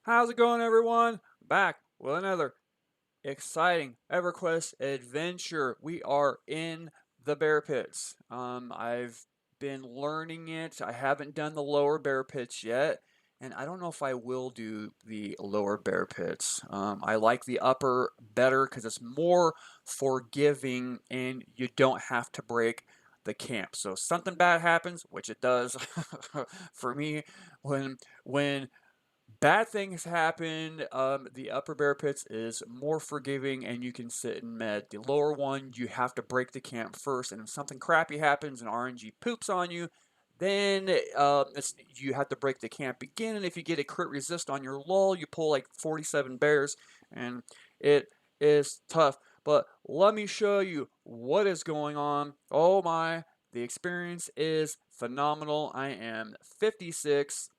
How's it going, everyone? Back with another exciting Everquest adventure. We are in the bear pits. I've been learning it. I haven't done the lower bear pits yet, and I don't know if I will do the lower bear pits. I like the upper better because it's more forgiving and you don't have to break the camp. So something bad happens, which it does for me when bad things happen. The upper bear pits is more forgiving and you can sit in med. The lower one, you have to break the camp first, and if something crappy happens and RNG poops on you, then you have to break the camp again. And if you get a crit resist on your lull, you pull like 47 bears, and it is tough. But let me show you what is going on. Oh my, the experience is phenomenal. I am 56.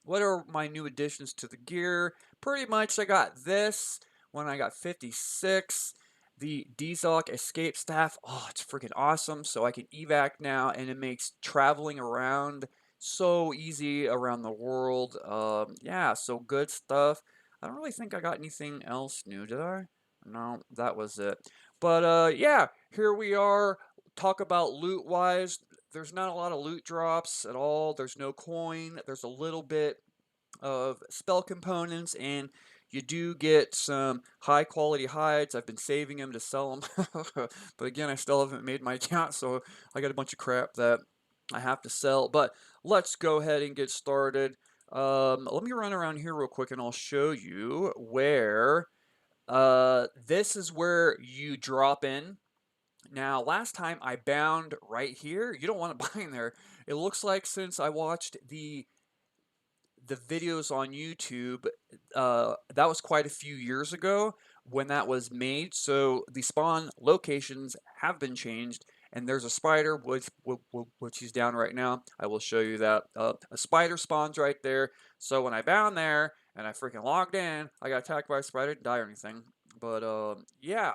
What are my new additions to the gear? Pretty much I got this when I got 56. The Dzoc escape staff. Oh, it's freaking awesome. So I can evac now, and it makes traveling around so easy around the world. Yeah, so good stuff. I don't really think I got anything else new, did I? No, that was it. But yeah, here we are. Talk about loot wise. There's not a lot of loot drops at all. There's no coin. There's a little bit of spell components, and you do get some high quality hides. I've been saving them to sell them, but again, I still haven't made my account, so I got a bunch of crap that I have to sell. But let's go ahead and get started. Let me run around here real quick, and I'll show you where. This is where you drop in. Now, last time I bound right here. You don't want to bind there. It looks like since I watched the videos on YouTube, that was quite a few years ago when that was made. So the spawn locations have been changed, and there's a spider, which is down right now. I will show you that. A spider spawns right there. So when I bound there and I freaking logged in, I got attacked by a spider, didn't die or anything. But yeah,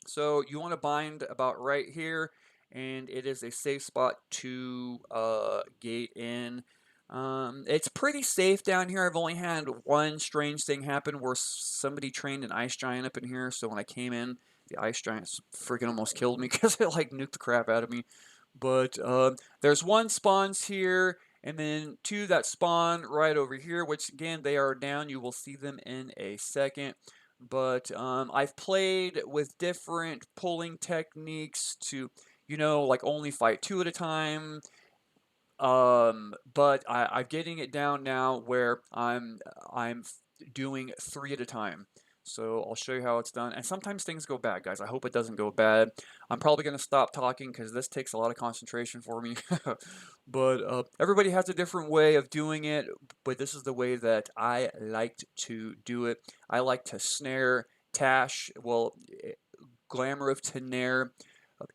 so you want to bind about right here, and it is a safe spot to gate in. It's pretty safe down here. I've only had one strange thing happen where somebody trained an ice giant up in here. So when I came in, the ice giant freaking almost killed me because it like nuked the crap out of me. But there's one spawns here, and then two that spawn right over here, which again, they are down. You will see them in a second. But I've played with different pulling techniques to, like only fight two at a time. But I'm getting it down now where I'm doing three at a time. So I'll show you how it's done. And sometimes things go bad, guys. I hope it doesn't go bad. I'm probably going to stop talking because this takes a lot of concentration for me. But everybody has a different way of doing it. But this is the way that I liked to do it. I like to snare, tash, well, glamour of Tenaire.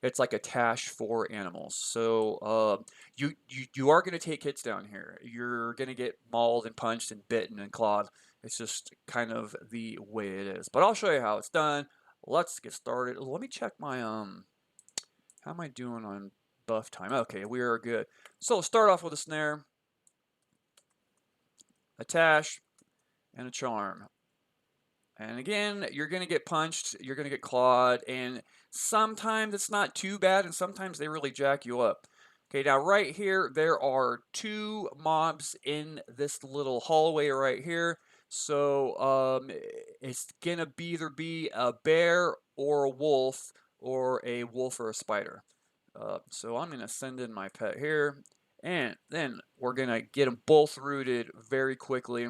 It's like a tash for animals. So you are going to take hits down here. You're going to get mauled and punched and bitten and clawed. It's just kind of the way it is. But I'll show you how it's done. Let's get started. Let me check my how am I doing on buff time? Okay, we are good. So let's start off with a snare, a tash, and a charm. And again, you're going to get punched, you're going to get clawed, and sometimes it's not too bad, and sometimes they really jack you up. Okay, now right here, there are two mobs in this little hallway right here. So it's going to either be a bear or a wolf, or a wolf or a spider. So I'm going to send in my pet here, and then we're going to get them both rooted very quickly.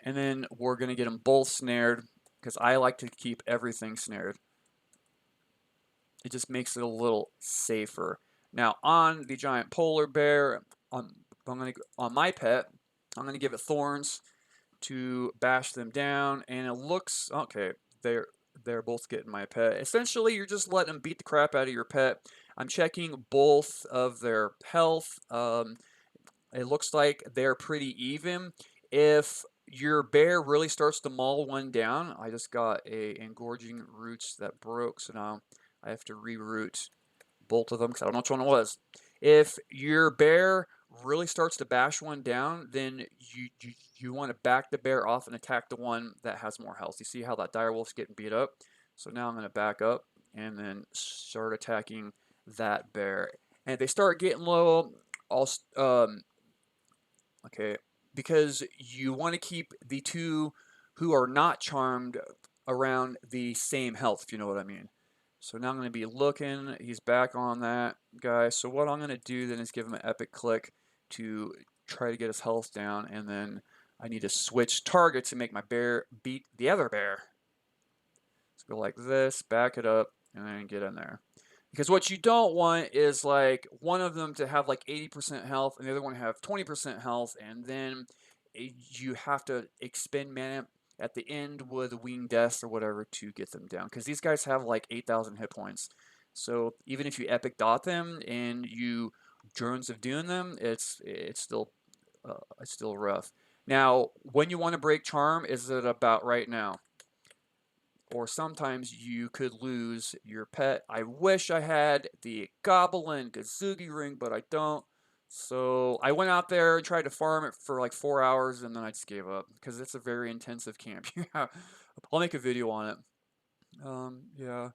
And then we're going to get them both snared because I like to keep everything snared. It just makes it a little safer. Now on the giant polar bear, on my pet, I'm going to give it thorns to bash them down, and it looks okay. They're both getting my pet. Essentially, you're just letting them beat the crap out of your pet. I'm checking both of their health. It looks like they're pretty even. If your bear really starts to maul one down, I just got a engorging roots that broke, so now I have to reroot both of them because I don't know which one it was. If your bear really starts to bash one down, then you want to back the bear off and attack the one that has more health. You see how that direwolf's getting beat up? So now I'm going to back up and then start attacking that bear. And if they start getting low, I'll okay, because you want to keep the two who are not charmed around the same health, if you know what I mean. So now I'm going to be looking. He's back on that guy. So what I'm going to do then is give him an epic click to try to get his health down. And then I need to switch targets and make my bear beat the other bear. Let's go like this, back it up, and then get in there. Because what you don't want is like one of them to have like 80% health and the other one to have 20% health, and then you have to expend mana at the end with winged death or whatever to get them down. Because these guys have like 8,000 hit points. So even if you epic dot them and you Drones of Doom them, it's still rough. Now, when you want to break charm, is it about right now? Or sometimes you could lose your pet. I wish I had the Goblin Kazugi ring, but I don't. So I went out there and tried to farm it for like 4 hours, and then I just gave up because it's a very intensive camp. Yeah, I'll make a video on it. Yeah,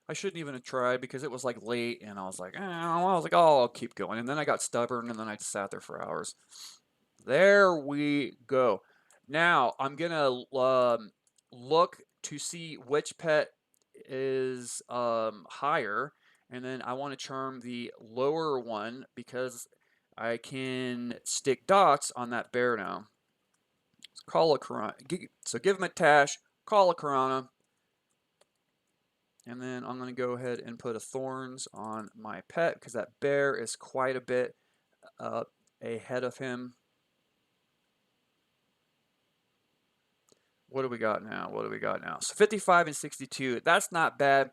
I shouldn't even have tried because it was like late, and I was like, oh, I'll keep going, and then I got stubborn, and then I just sat there for hours. There we go. Now I'm gonna look to see which pet is higher, and then I want to charm the lower one because I can stick dots on that bear now. Let's call a Karana. So give him a Tash, call a Karana, and then I'm going to go ahead and put a Thorns on my pet because that bear is quite a bit ahead of him. What do we got now? What do we got now? So 55 and 62. That's not bad.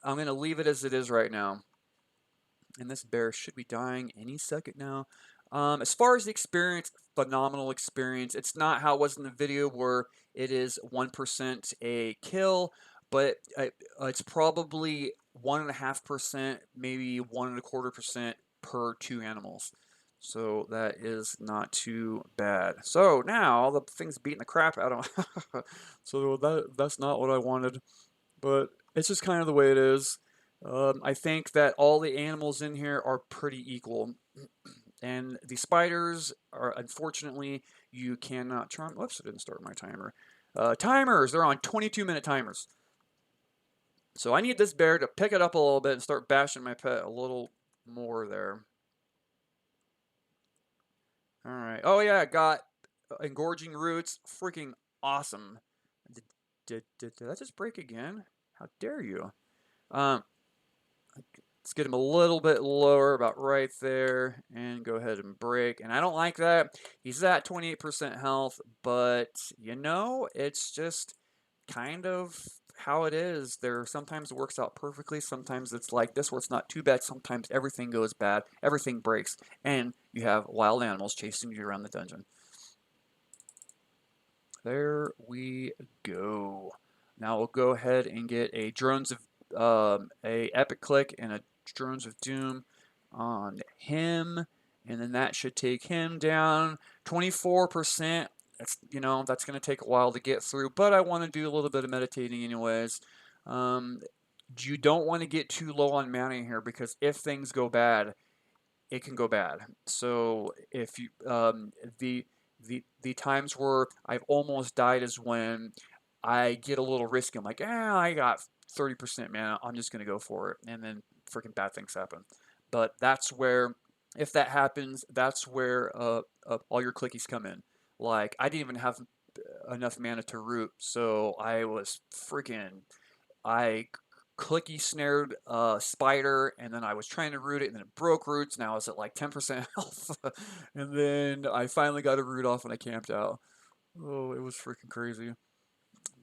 I'm going to leave it as it is right now. And this bear should be dying any second now. As far as the experience, phenomenal experience. It's not how it was in the video where it is 1% a kill, but it's probably 1.5%, maybe 1.25% per 2 animals. So that is not too bad. So now the thing's beating the crap out of me. So that's not what I wanted, but it's just kind of the way it is. I think that all the animals in here are pretty equal. And the spiders are, unfortunately, you cannot charm. Whoops, I didn't start my timer. Timers, they're on 22-minute timers. So I need this bear to pick it up a little bit and start bashing my pet a little more there. All right. Oh, yeah, got engorging roots. Freaking awesome. Did that just break again? How dare you? Let's get him a little bit lower, about right there, and go ahead and break. And I don't like that. He's at 28% health, but, you know, it's just kind of how it is. Sometimes it works out perfectly. Sometimes it's like this where it's not too bad. Sometimes everything goes bad. Everything breaks. And you have wild animals chasing you around the dungeon. There we go. Now we'll go ahead and get a Drones of a Epic Click and a Drones of Doom on him, and then that should take him down 24%. That's going to take a while to get through, but I want to do a little bit of meditating anyways. You don't want to get too low on mana here because if things go bad, it can go bad. So if you the times where I've almost died is when I get a little risky. I'm like, I got 30% mana. I'm just gonna go for it, and then freaking bad things happen. But that's where, if that happens, that's where all your clickies come in. Like I didn't even have enough mana to root, so I clicky snared spider, and then I was trying to root it, and then it broke roots. Now I was at like 10% health, and then I finally got a root off, and I camped out. Oh, it was freaking crazy.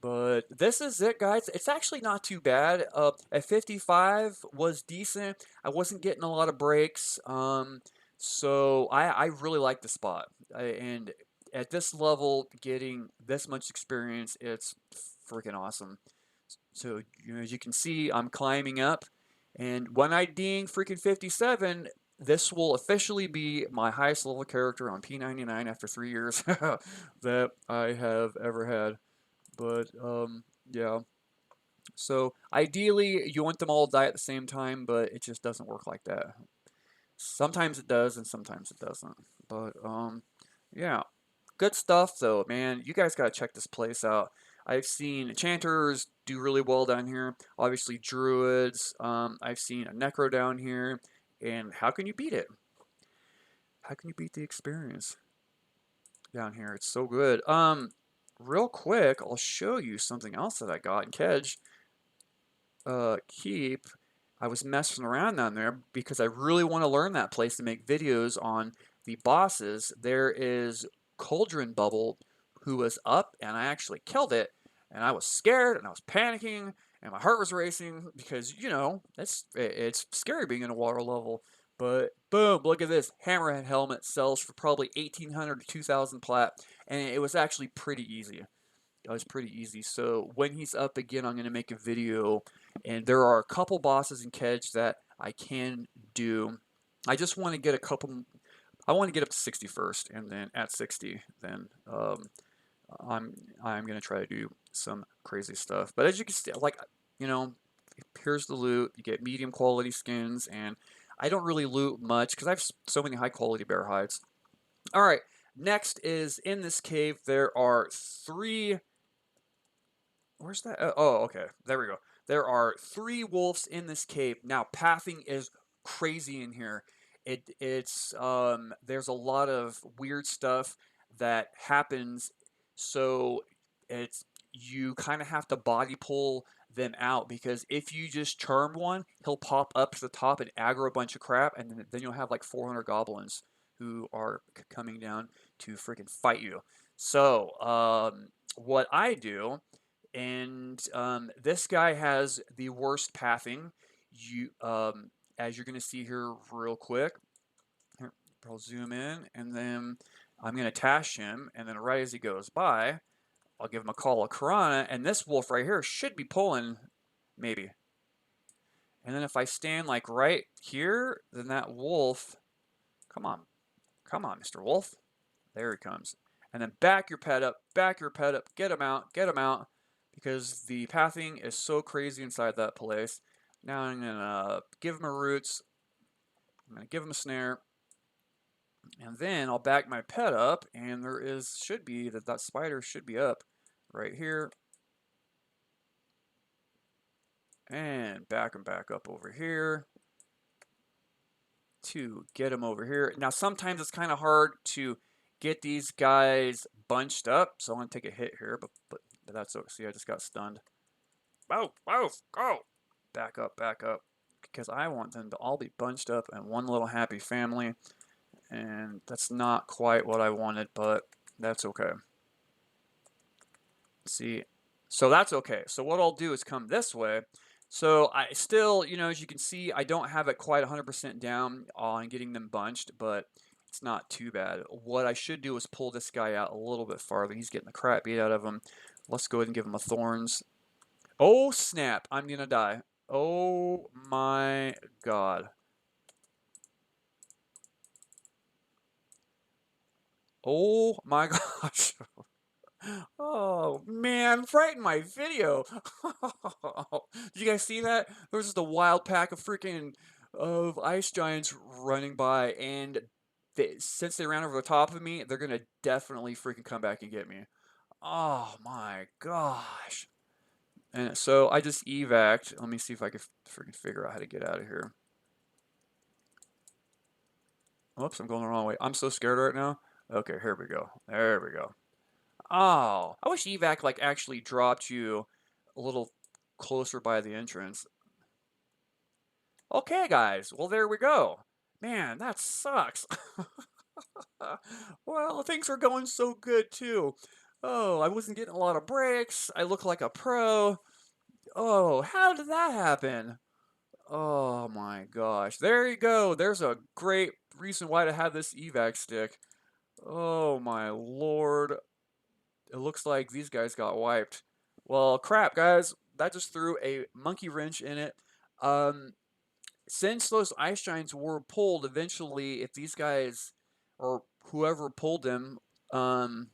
But this is it, guys. It's actually not too bad. At 55 was decent. I wasn't getting a lot of breaks, so I really like the spot. And at this level, getting this much experience, it's freaking awesome. So as you can see, I'm climbing up, and when I ding freaking 57, this will officially be my highest level character on P99 after 3 years that I have ever had. But yeah. So ideally, you want them all to die at the same time, but it just doesn't work like that. Sometimes it does, and sometimes it doesn't. But yeah, good stuff though, man. You guys gotta check this place out. I've seen enchanters do really well down here. Obviously, druids. I've seen a necro down here, and how can you beat it? How can you beat the experience down here? It's so good. Real quick, I'll show you something else that I got in Kedge. Keep. I was messing around down there because I really want to learn that place to make videos on the bosses. There is Cauldron Bubble, who was up, and I actually killed it, and I was scared, and I was panicking, and my heart was racing because it's scary being in a water level. But boom, look at this Hammerhead helmet sells for probably 1,800 to 2,000 plat, and it was actually pretty easy. It was pretty easy. So when he's up again, I'm going to make a video. And there are a couple bosses in Kedge that I can do. I just want to get a couple. I want to get up to 60 first, and then at 60, then I'm going to try to do some crazy stuff. But as you can see, like you know, here's the loot. You get medium quality skins, and I don't really loot much because I have so many high quality bear hides. All right. Next is in this cave. There are three. Where's that? Oh, okay. There we go. There are three wolves in this cave. Now, pathing is crazy in here. It's there's a lot of weird stuff that happens, so it's you kind of have to body pull them out because if you just charm one, he'll pop up to the top and aggro a bunch of crap, and then you'll have like 400 goblins who are coming down to freaking fight you. So, what I do and this guy has the worst pathing. You, as you're going to see here real quick. Here, I'll zoom in, and then I'm going to tash him, and then right as he goes by, I'll give him a call of Karana, and this wolf right here should be pulling, maybe. And then if I stand like right here, then that wolf, come on, Mr. Wolf. There he comes. And then back your pet up, get him out, because the pathing is so crazy inside that place. Now I'm gonna give him a roots, I'm gonna give him a snare, and then I'll back my pet up, and should be that spider should be up right here, and back him back up over here to get him over here. Now sometimes it's kind of hard to get these guys bunched up, so I'm gonna take a hit here, but that's okay. See, I just got stunned. Move, go! Back up, because I want them to all be bunched up in one little happy family, and that's not quite what I wanted, but that's okay. See, so that's okay. So what I'll do is come this way. So I still, as you can see, I don't have it quite 100% down on getting them bunched, but it's not too bad. What I should do is pull this guy out a little bit farther. He's getting the crap beat out of him. Let's go ahead and give him a thorns. Oh, snap. I'm going to die. Oh, my God. Oh, my gosh. Oh, man. Frightened my video. Did you guys see that? There was just a wild pack of ice giants running by, and since they ran over the top of me, they're going to definitely freaking come back and get me. Oh, my gosh. And so I just evac'd. Let me see if I can freaking figure out how to get out of here. Oops, I'm going the wrong way. I'm so scared right now. Okay, here we go. There we go. Oh, I wish evac like actually dropped you a little closer by the entrance. Okay, guys. Well, there we go. Man, that sucks. Well, things were going so good too. Oh, I wasn't getting a lot of breaks. I look like a pro. Oh, how did that happen? Oh my gosh. There you go. There's a great reason why to have this evac stick. Oh my lord. It looks like these guys got wiped. Well, crap, guys. That just threw a monkey wrench in it. Um, since those ice giants were pulled, eventually, if these guys or whoever pulled them, um,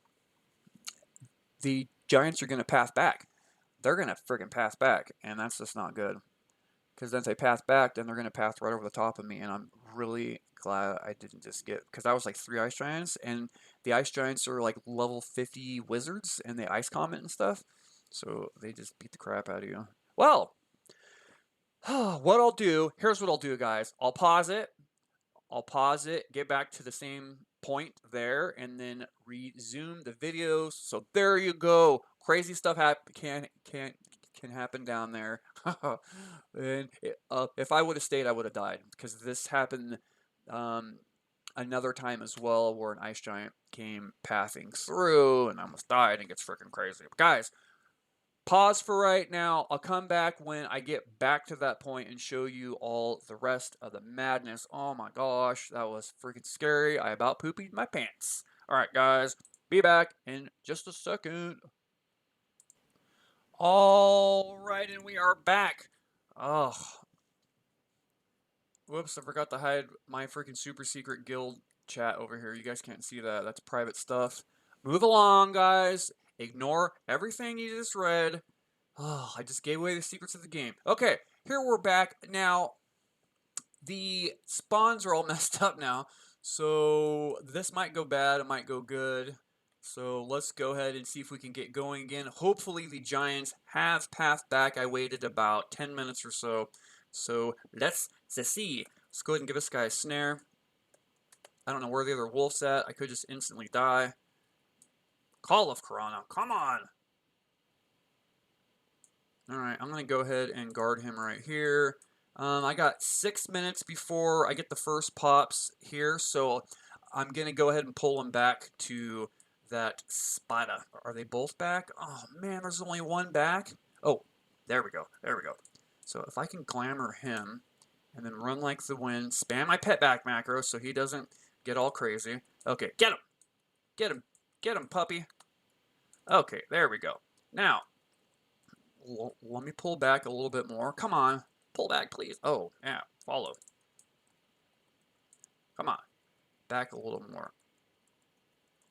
the giants are going to pass back. They're going to freaking pass back, and that's just not good. Because then if they pass back, then they're going to pass right over the top of me, and I'm really glad I didn't just get, because I was like 3 ice giants, and the ice giants are like level 50 wizards, and they ice comment and stuff, so they just beat the crap out of you. Well, what I'll do, here's what I'll do, guys. I'll pause it, get back to the same point there, and then resume the video. So there you go. Crazy stuff can happen down there. And if I would have stayed, I would have died, because this happened um, another time as well, where an ice giant came pathing through, and I almost died, and it gets freaking crazy. But guys, pause for right now. I'll come back when I get back to that point and show you all the rest of the madness. Oh my gosh, that was freaking scary. I about pooped my pants. All right, guys, be back in just a second. All right, and we are back. Oh, whoops, I forgot to hide my freaking super secret guild chat over here. You guys can't see that. That's private stuff. Move along, guys. Ignore everything you just read. Oh, I just gave away the secrets of the game. Okay, here we're back. Now, the spawns are all messed up now, so this might go bad, it might go good. So let's go ahead and see if we can get going again. Hopefully the giants have passed back. I waited about 10 minutes or so. So let's see. Let's go ahead and give this guy a snare. I don't know where the other wolf's at. I could just instantly die. Call of Corona. Come on. Alright, I'm going to go ahead and guard him right here. I got 6 minutes before I get the first pops here, so I'm going to go ahead and pull him back to that spada. Are they both back? Oh man, there's only one back. Oh, there we go. There we go. So if I can glamour him and then run like the wind, spam my pet back macro so he doesn't get all crazy. Okay, get him. Get him. Get him, puppy. Okay, there we go. Now, let me pull back a little bit more. Come on. Pull back, please. Oh, yeah. Follow. Come on. Back a little more.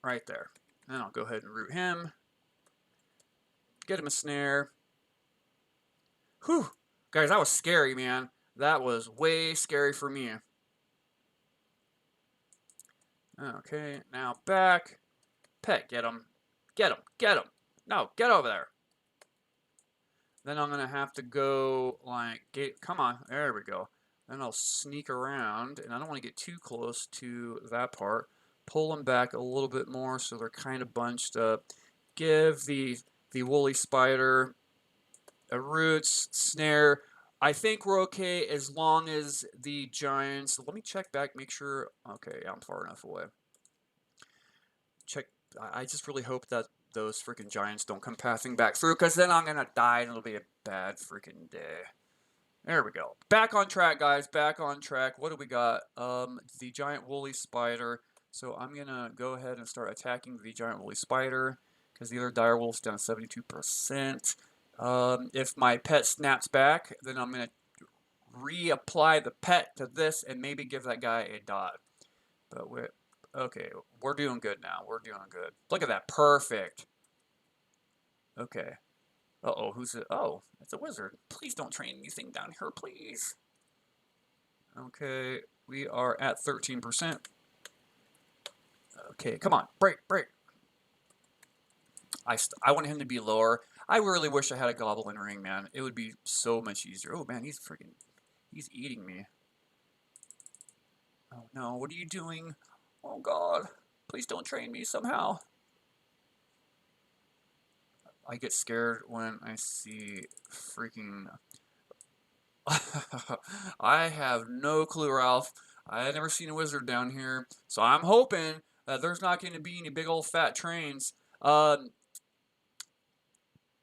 Right there. Then I'll go ahead and root him. Get him a snare. Whew. Guys, that was scary, man. That was way scary for me. Okay, now back. Pet, get him. Get him. Get him. No, get over there. Then I'm going to have to go, like, come on. There we go. Then I'll sneak around, and I don't want to get too close to that part. Pull them back a little bit more so they're kind of bunched up. Give the woolly spider a roots, snare. I think we're okay as long as the giants... Let me check back, make sure... Okay, yeah, I'm far enough away. Check... I just really hope that those freaking giants don't come passing back through, because then I'm going to die and it'll be a bad freaking day. There we go. Back on track, guys. Back on track. What do we got? The giant woolly spider. So I'm going to go ahead and start attacking the giant woolly spider, because the other dire wolf's down to 72%. If my pet snaps back, then I'm going to reapply the pet to this and maybe give that guy a dot. But okay, we're doing good now. We're doing good. Look at that. Perfect. Okay. Uh-oh, who's it? Oh, it's a wizard. Please don't train anything down here, please. Okay, we are at 13%. Okay, come on. Break, break. I want him to be lower. I really wish I had a goblin ring, man. It would be so much easier. Oh, man, he's eating me. Oh, no, what are you doing? Oh, God. Please don't train me somehow. I get scared when I see freaking... I have no clue, Ralph. I had never seen a wizard down here, so I'm hoping that there's not going to be any big old fat trains.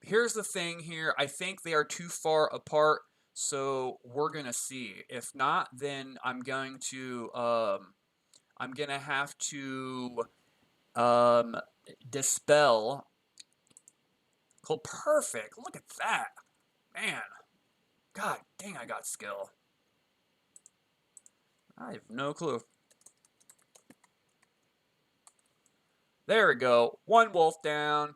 Here's the thing here. I think they are too far apart, so we're going to see. If not, then I'm going to have to dispel. Cool, perfect. Look at that. Man. God dang, I got skill. I have no clue. There we go. One wolf down.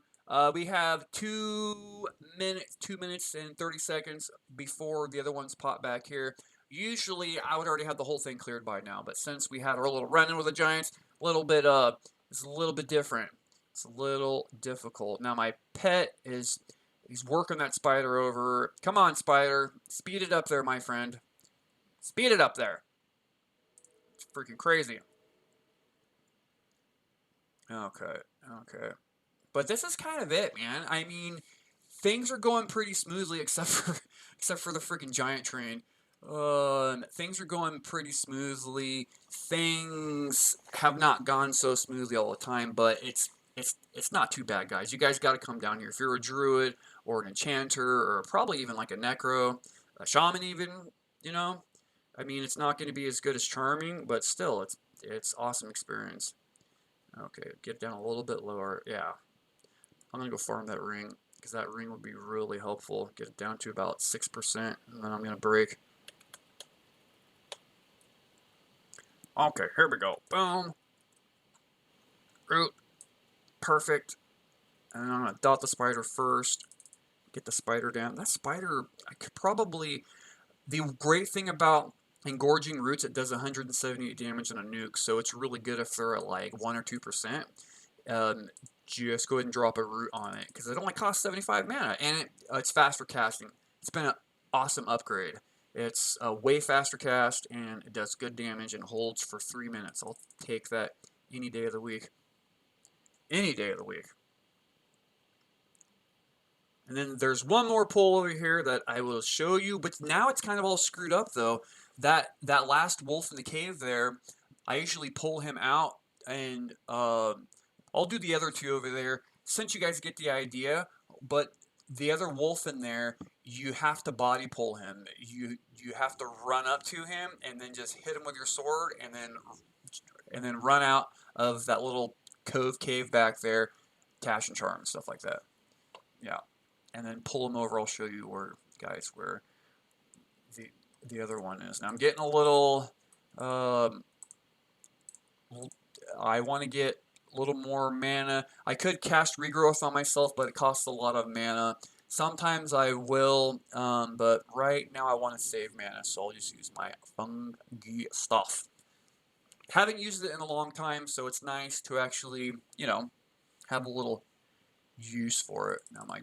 We have 2 minutes and 30 seconds before the other ones pop back here. Usually, I would already have the whole thing cleared by now, but since we had our little run-in with the Giants, it's a little bit different. It's a little difficult. Now my pet he's working that spider over. Come on, spider, speed it up there, my friend. Speed it up there. It's freaking crazy. Okay, okay. But this is kind of it, man. I mean, things are going pretty smoothly except for except for the freaking giant train. Things are going pretty smoothly. Things have not gone so smoothly all the time, but it's not too bad, guys. You guys got to come down here if you're a druid or an enchanter or probably even like a necro, a shaman, even. You know, I mean, it's not going to be as good as charming, but still, it's awesome experience. Okay, get down a little bit lower. Yeah, I'm gonna go farm that ring because that ring would be really helpful. Get it down to about 6%, and then I'm gonna break. Okay, here we go. Boom. Root. Perfect. And I'm gonna dot the spider first. Get the spider down. That spider, I could probably. The great thing about engorging roots, it does 178 damage on a nuke, so it's really good if they're at like 1 or 2%. Just go ahead and drop a root on it because it only costs 75 mana and it's faster casting. It's been an awesome upgrade. It's a way faster cast and it does good damage and holds for 3 minutes. I'll take that any day of the week. Any day of the week. And then there's one more pull over here that I will show you, but now it's kind of all screwed up though. That last wolf in the cave there, I usually pull him out and I'll do the other two over there since you guys get the idea. But the other wolf in there, you have to body pull him. You have to run up to him and then just hit him with your sword and then run out of that little cave back there, cash and charm and stuff like that. Yeah, and then pull him over. I'll show you where the the other one is. Now I'm getting a little. Um, I want to get a little more mana. I could cast Regrowth on myself, but it costs a lot of mana. Sometimes I will, but right now I want to save mana, so I'll just use my fungi stuff. Haven't used it in a long time, so it's nice to actually, have a little use for it. Now my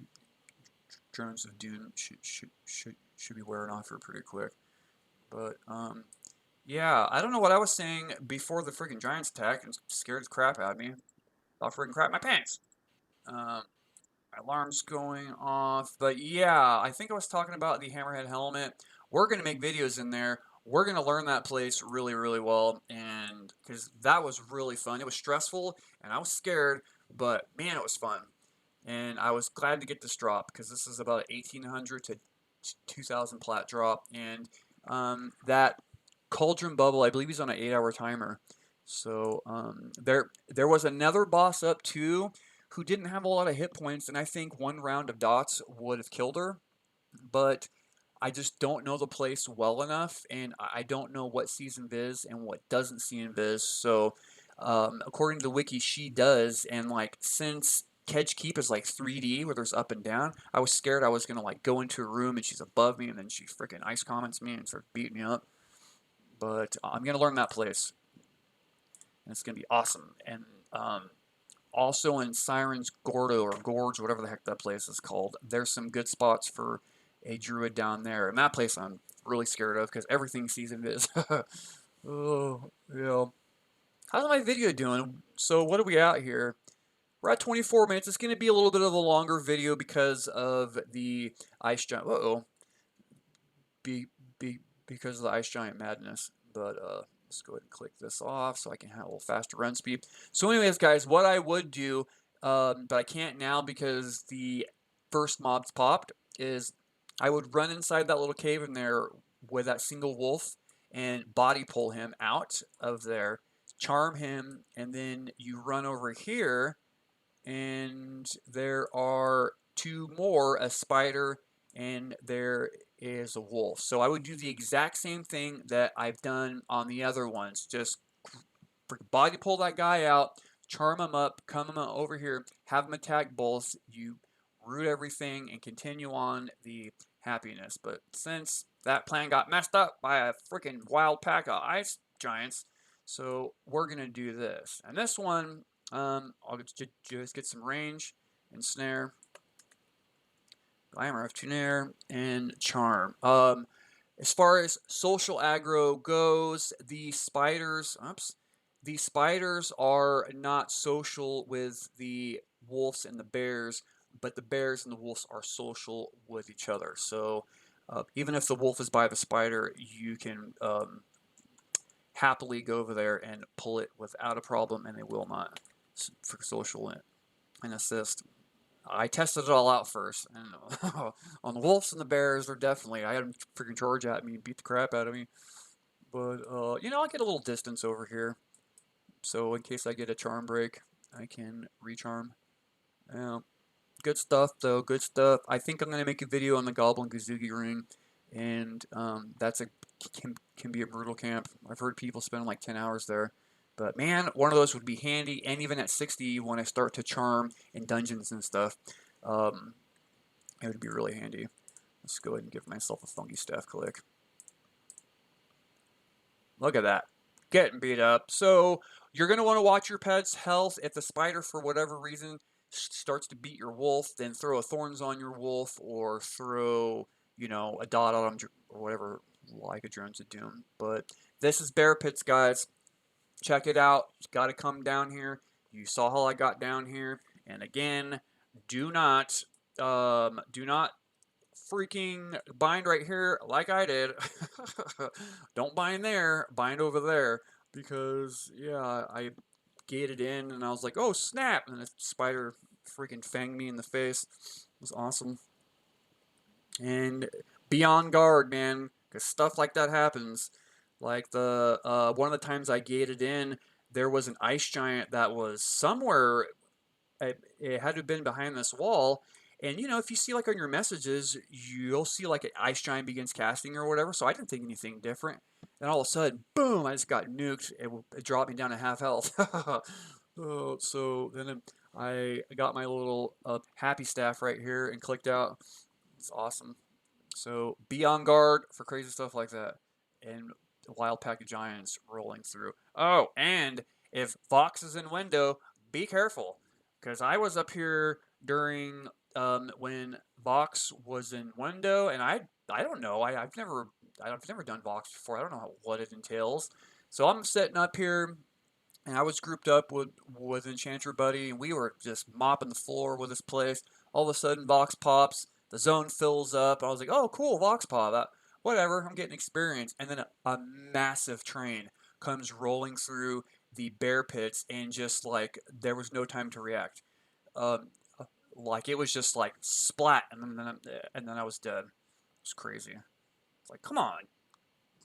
Drones of Doom should be wearing off here pretty quick. But yeah, I don't know what I was saying before the freaking Giants attack and scared the crap out of me. Thought freaking crap my pants. Um, my alarm's going off. But yeah, I think I was talking about the Hammerhead helmet. We're gonna make videos in there. We're gonna learn that place really, really well, and because that was really fun. It was stressful and I was scared, but man, it was fun. And I was glad to get this drop because this is about 1,800 to 2,000 plat drop, and that Cauldron Bubble, I believe he's on an 8-hour timer. So there was another boss up too who didn't have a lot of hit points, and I think one round of dots would have killed her, but I just don't know the place well enough, and I don't know what sees invis and what doesn't see invis. So, according to the wiki, she does, and like since Kedge Keep is like 3D where there's up and down, I was scared I was gonna like go into a room and she's above me, and then she freaking ice comments me and starts beating me up. But I'm gonna learn that place, and it's gonna be awesome. And also in Siren's Gordo or Gorge, whatever the heck that place is called, there's some good spots for a druid down there. And that place I'm really scared of because everything season is. Oh, yeah. How's my video doing? So what are we at here? We're at 24 minutes. It's going to be a little bit of a longer video because of the ice giant. Uh-oh. Because of the ice giant madness. But let's go ahead and click this off so I can have a little faster run speed. So anyways, guys, what I would do, but I can't now because the first mob's popped, is I would run inside that little cave in there with that single wolf and body pull him out of there, charm him, and then you run over here, and there are two more, a spider, and there is a wolf. So I would do the exact same thing that I've done on the other ones. Just body pull that guy out, charm him up, come him over here, have him attack both. You root everything and continue on the happiness. But since that plan got messed up by a freaking wild pack of ice giants, so we're gonna do this. And this one, I'll just get some range and snare, glamour of tuner, and charm. As far as social aggro goes, the spiders are not social with the wolves and the bears, but the bears and the wolves are social with each other. So even if the wolf is by the spider, you can happily go over there and pull it without a problem, and they will not for social and assist. I tested it all out first, and on the wolves and the bears, they're definitely. I had them freaking charge at me and beat the crap out of me. But I'll get a little distance over here, so in case I get a charm break, I can recharm. Good stuff though. Good stuff. I think I'm gonna make a video on the Goblin Kazugi ring, and that's a can be a brutal camp. I've heard people spend like 10 hours there. But man, one of those would be handy, and even at 60, when I start to charm in dungeons and stuff, um, it would be really handy. Let's go ahead and give myself a funky staff click. Look at that. Getting beat up. So you're going to want to watch your pet's health. If the spider, for whatever reason, starts to beat your wolf, then throw a thorns on your wolf, or throw, a dot on them, or whatever, like a Drones of Doom. But this is Bear Pits, guys. Check it out. You got to come down here. You saw how I got down here. And again, do not freaking bind right here like I did. Don't bind there. Bind over there. Because, yeah, I gated in and I was like, oh, snap. And the spider freaking fanged me in the face. It was awesome. And be on guard, man. Because stuff like that happens. Like one of the times I gated in, there was an ice giant that was somewhere. It had to have been behind this wall. And if you see like on your messages, you'll see like an ice giant begins casting or whatever. So I didn't think anything different. Then all of a sudden, boom! I just got nuked. It dropped me down to half health. So then I got my little happy staff right here and clicked out. It's awesome. So be on guard for crazy stuff like that. And a wild pack of giants rolling through. Oh, and if Vox is in window, be careful. Because I was up here during when Vox was in window, and I don't know. I've never done Vox before. I don't know what it entails. So I'm sitting up here, and I was grouped up with Enchanter Buddy, and we were just mopping the floor with this place. All of a sudden, Vox pops, the zone fills up. I was like, oh, cool, Vox pop. Whatever, I'm getting experience. And then a massive train comes rolling through the bear pits, and just like there was no time to react. Um, like it was just like splat, and then I was dead. It was crazy. It's like, come on,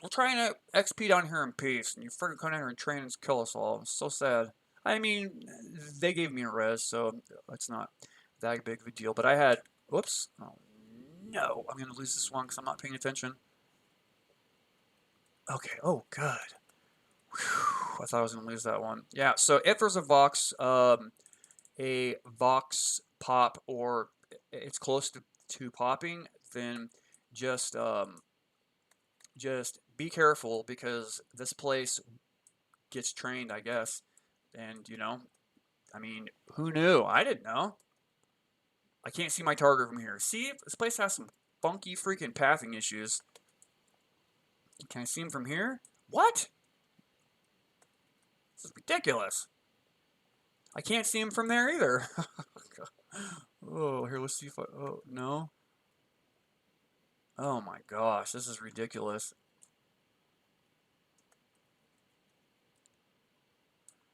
we're trying to XP down here in peace, and you freaking come down here and train and kill us all. It's so sad. I mean, they gave me a res, so it's not that big of a deal. But I had, whoops, oh no, I'm gonna lose this one because I'm not paying attention. Okay, oh good. Whew, I thought I was gonna lose that one. Yeah, so if there's a Vox pop, or it's close to popping, then just just be careful, because this place gets trained, I guess. And I mean, who knew? I didn't know. I can't see my target from here. See, this place has some funky freaking pathing issues. Can I see him from here? What? This is ridiculous. I can't see him from there either. Oh, here, let's see if I... Oh, no. Oh my gosh, this is ridiculous.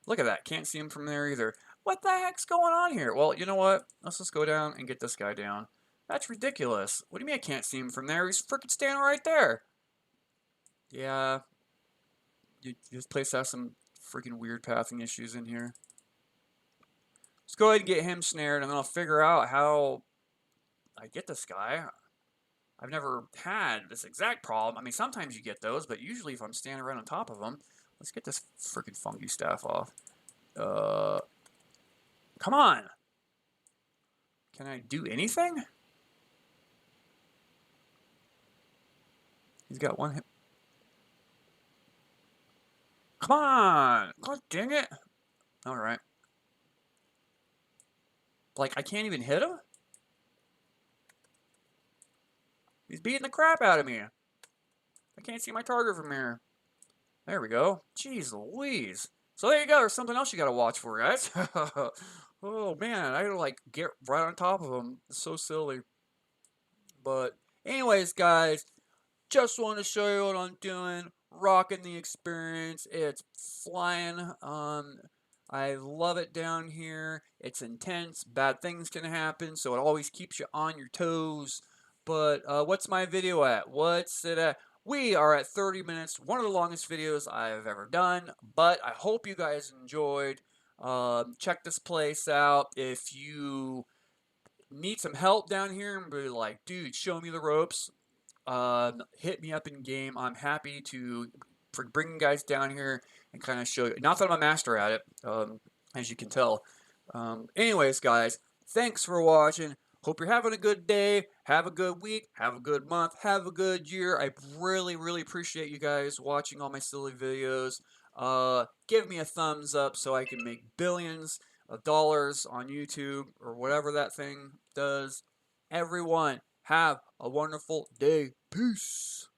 Look at that. Can't see him from there either. What the heck's going on here? Well, you know what? Let's just go down and get this guy down. That's ridiculous. What do you mean I can't see him from there? He's freaking standing right there. Yeah. This place has some freaking weird pathing issues in here. Let's go ahead and get him snared, and then I'll figure out how I get this guy. I've never had this exact problem. I mean, sometimes you get those, but usually if I'm standing right on top of them, let's get this freaking funky staff off. Come on. Can I do anything? He's got one hit. Come on. God dang it. All right. Like, I can't even hit him? He's beating the crap out of me. I can't see my target from here. There we go. Jeez Louise. So there you go. There's something else you got to watch for, guys. Oh, man. I gotta, like, get right on top of him. It's so silly. But anyways, guys, just want to show you what I'm doing. Rocking the experience. It's flying. I love it down here. It's intense. Bad things can happen, so it always keeps you on your toes. But what's my video at? What's it at? We are at 30 minutes. One of the longest videos I've ever done. But I hope you guys enjoyed. Check this place out. If you need some help down here and be like, dude, show me the ropes, hit me up in game. I'm happy to bring you guys down here and kind of show you. Not that I'm a master at it, as you can tell. Anyways, guys, thanks for watching. Hope you're having a good day. Have a good week. Have a good month. Have a good year. I really, really appreciate you guys watching all my silly videos. Give me a thumbs up so I can make billions of dollars on YouTube or whatever that thing does. Everyone, have a wonderful day. Peace.